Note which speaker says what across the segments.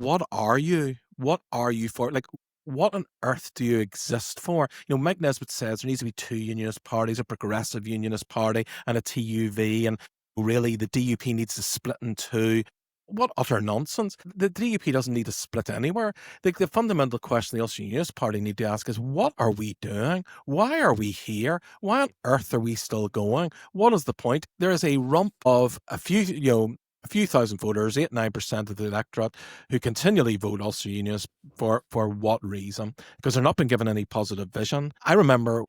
Speaker 1: What are you? What are you for? Like, what on earth do you exist for? Mike Nesbitt says there needs to be two unionist parties, a progressive unionist party and a TUV, and really the DUP needs to split in two. What utter nonsense. The DUP doesn't need to split anywhere. The fundamental question the Ulster Unionist Party need to ask is, what are we doing? Why are we here? Why on earth are we still going? What is the point? There is a rump of a few thousand voters, 8-9% of the electorate, who continually vote Ulster Unionists for what reason? Because they're not been given any positive vision. I remember,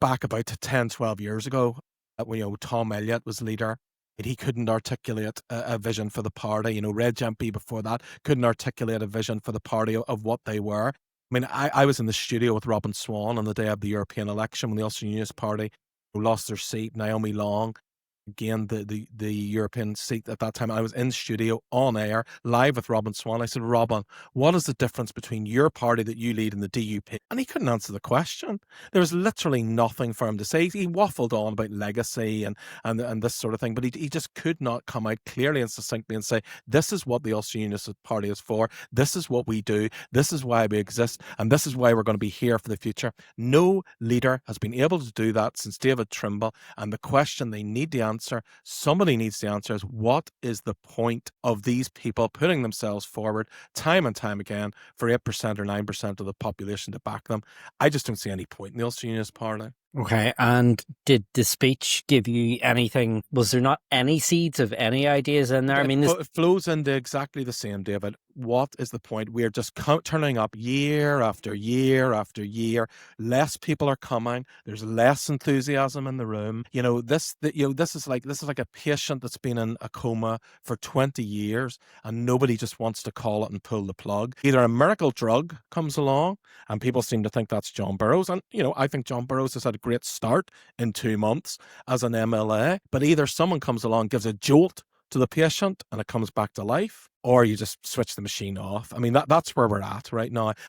Speaker 1: back about 10, 12 years ago, when Tom Elliott was leader, he couldn't articulate a vision for the party. Reg MP before that couldn't articulate a vision for the party of what they were. I mean, I was in the studio with Robin Swan on the day of the European election when the Ulster Unionist Party lost their seat, Naomi Long gained the European seat at that time. I was in studio on air live with Robin Swan. I said, Robin, what is the difference between your party that you lead and the DUP? And he couldn't answer the question. There was literally nothing for him to say. He waffled on about legacy and this sort of thing, but he just could not come out clearly and succinctly and say, this is what the Ulster Unionist Party is for. This is what we do. This is why we exist. And this is why we're going to be here for the future. No leader has been able to do that since David Trimble. And the question they need to answer, somebody needs to answer, is what is the point of these people putting themselves forward time and time again for 8% or 9% of the population to back them? I just don't see any point in the Ulster Unionist Party.
Speaker 2: Okay, and did the speech give you anything? Was there not any seeds of any ideas in there? I mean,
Speaker 1: it flows into exactly the same, David. What is the point? We're just turning up year after year after year. Less people are coming. There's less enthusiasm in the room. This is like a patient that's been in a coma for 20 years, and nobody just wants to call it and pull the plug. Either a miracle drug comes along, and people seem to think that's John Burrows, and I think John Burrows has had a great start in 2 months as an MLA. But either someone comes along, gives a jolt to the patient and it comes back to life, or you just switch the machine off. I mean, that's where we're at right now.